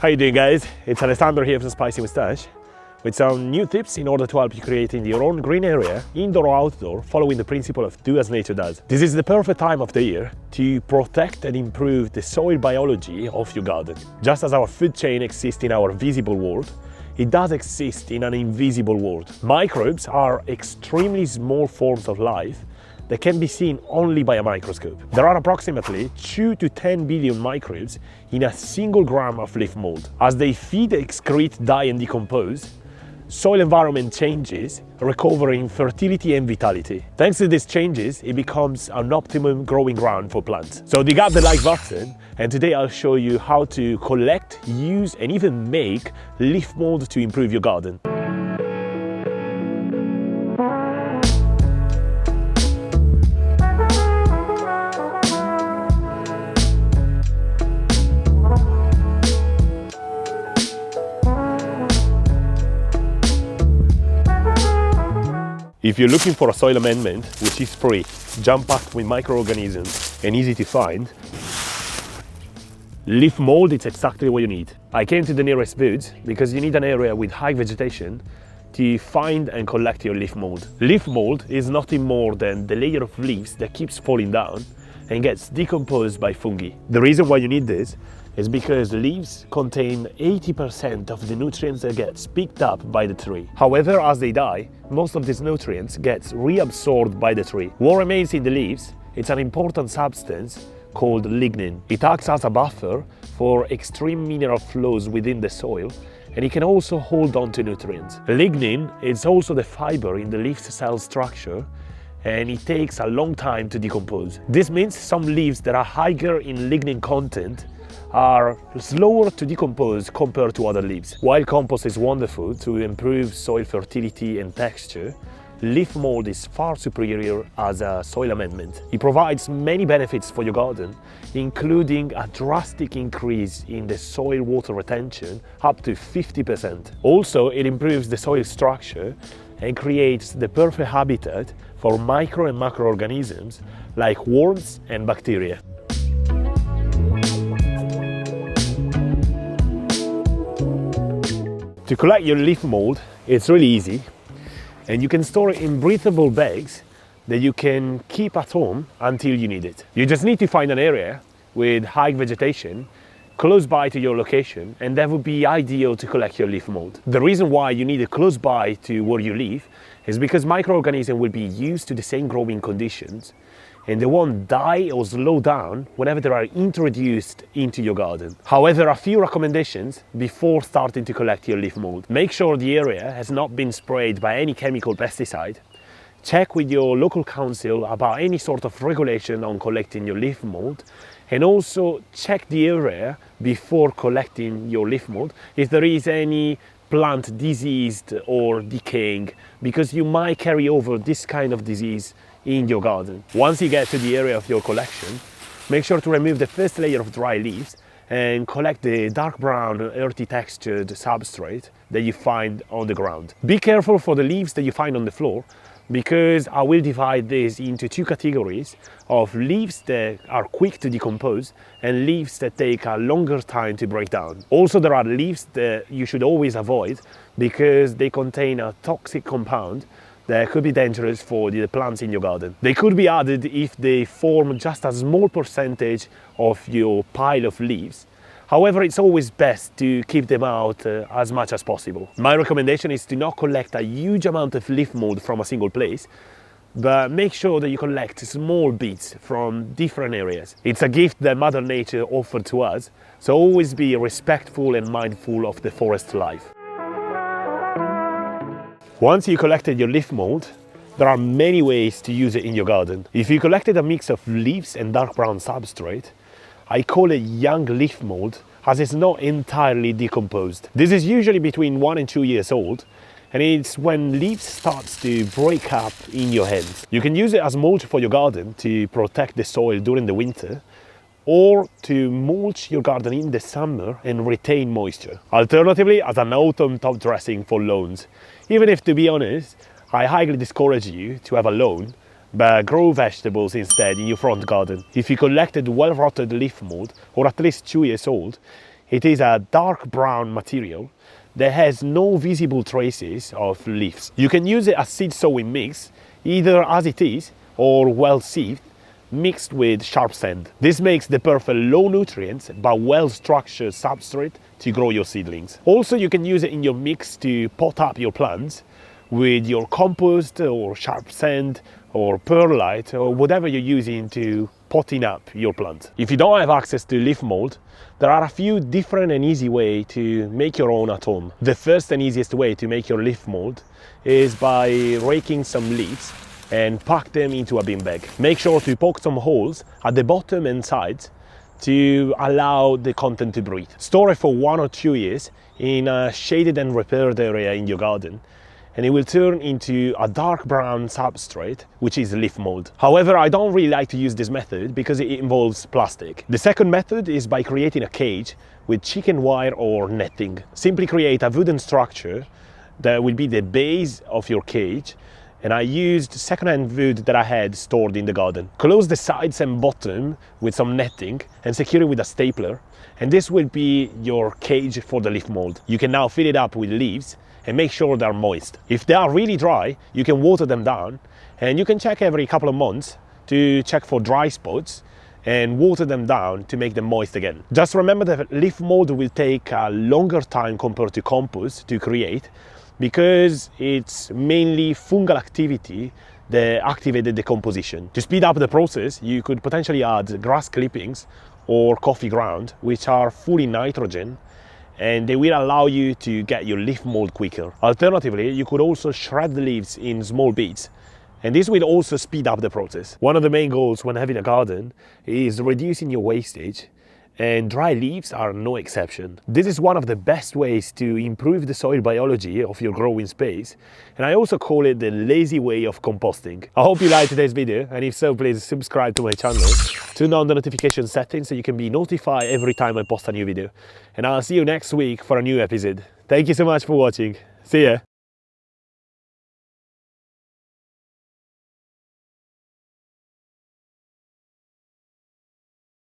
How you doing, guys? It's Alessandro here from Spicymoustache with some new tips in order to help you creating your own green area, indoor or outdoor, following the principle of do as nature does. This is the perfect time of the year to protect and improve the soil biology of your garden. Just as our food chain exists in our visible world, it does exist in an invisible world. Microbes are extremely small forms of life that can be seen only by a microscope. There are approximately 2 to 10 billion microbes in a single gram of leaf mold. As they feed, excrete, die and decompose, soil environment changes, recovering fertility and vitality. Thanks to these changes, it becomes an optimum growing ground for plants. So dig up the like button, and today I'll show you how to collect, use and even make leaf mold to improve your garden. If you're looking for a soil amendment which is free, jam-packed with microorganisms and easy to find, leaf mold is exactly what you need. I came to the nearest woods because you need an area with high vegetation to find and collect your leaf mold. Leaf mold is nothing more than the layer of leaves that keeps falling down and gets decomposed by fungi. The reason why you need this is because leaves contain 80% of the nutrients that gets picked up by the tree. However, as they die, most of these nutrients gets reabsorbed by the tree. What remains in the leaves, it's an important substance called lignin. It acts as a buffer for extreme mineral flows within the soil, and it can also hold on to nutrients. Lignin is also the fiber in the leaf's cell structure, and it takes a long time to decompose. This means some leaves that are higher in lignin content are slower to decompose compared to other leaves. While compost is wonderful to improve soil fertility and texture, leaf mold is far superior as a soil amendment. It provides many benefits for your garden, including a drastic increase in the soil water retention up to 50%. Also, it improves the soil structure and creates the perfect habitat for micro and macroorganisms like worms and bacteria. To collect your leaf mold, it's really easy, and you can store it in breathable bags that you can keep at home until you need it. You just need to find an area with high vegetation close by to your location, and that would be ideal to collect your leaf mold. The reason why you need it close by to where you live is because microorganisms will be used to the same growing conditions, and they won't die or slow down whenever they are introduced into your garden. However, a few recommendations before starting to collect your leaf mold. Make sure the area has not been sprayed by any chemical pesticide. Check with your local council about any sort of regulation on collecting your leaf mold, and also check the area before collecting your leaf mold if there is any plant diseased or decaying, because you might carry over this kind of disease in your garden. Once you get to the area of your collection, make sure to remove the first layer of dry leaves and collect the dark brown, earthy textured substrate that you find on the ground. Be careful for the leaves that you find on the floor, because I will divide this into two categories of leaves that are quick to decompose and leaves that take a longer time to break down. Also, there are leaves that you should always avoid because they contain a toxic compound that could be dangerous for the plants in your garden. They could be added if they form just a small percentage of your pile of leaves. However, it's always best to keep them out as much as possible. My recommendation is to not collect a huge amount of leaf mold from a single place, but make sure that you collect small bits from different areas. It's a gift that Mother Nature offered to us, so always be respectful and mindful of the forest life. Once you collected your leaf mold, there are many ways to use it in your garden. If you collected a mix of leaves and dark brown substrate, I call it young leaf mold as it's not entirely decomposed. This is usually between 1 and 2 years old, and it's when leaves starts to break up in your hands. You can use it as mulch for your garden to protect the soil during the winter, or to mulch your garden in the summer and retain moisture. Alternatively, as an autumn top dressing for lawns. Even if, to be honest, I highly discourage you to have a lawn, but grow vegetables instead in your front garden. If you collected well-rotted leaf mold, or at least 2 years old, It is a dark brown material that has no visible traces of leaves. You can use it as seed sowing mix, either as it is or well sieved, mixed with sharp sand. This makes the perfect low nutrients but well structured substrate to grow your seedlings. Also, you can use it in your mix to pot up your plants with your compost or sharp sand or perlite or whatever you're using to potting up your plant. If you don't have access to leaf mold, there are a few different and easy ways to make your own at home. The first and easiest way to make your leaf mold is by raking some leaves and pack them into a bin bag. Make sure to poke some holes at the bottom and sides to allow the content to breathe. Store it for 1 or 2 years in a shaded and repaired area in your garden, and it will turn into a dark brown substrate, which is leaf mold. However, I don't really like to use this method because it involves plastic. The second method is by creating a cage with chicken wire or netting. Simply create a wooden structure that will be the base of your cage, and I used secondhand wood that I had stored in the garden. Close the sides and bottom with some netting and secure it with a stapler, and this will be your cage for the leaf mold. You can now fill it up with leaves and make sure they're moist. If they are really dry, you can water them down, and you can check every couple of months to check for dry spots and water them down to make them moist again. Just remember that leaf mold will take a longer time compared to compost to create, because it's mainly fungal activity that activated the decomposition. To speed up the process, you could potentially add grass clippings or coffee ground, which are full in nitrogen, and they will allow you to get your leaf mold quicker. Alternatively, you could also shred the leaves in small bits, and this will also speed up the process. One of the main goals when having a garden is reducing your wastage, and dry leaves are no exception. This is one of the best ways to improve the soil biology of your growing space, and I also call it the lazy way of composting. I hope you liked today's video, and if so, please subscribe to my channel, turn on the notification settings so you can be notified every time I post a new video, and I'll see you next week for a new episode. Thank you so much for watching. See ya!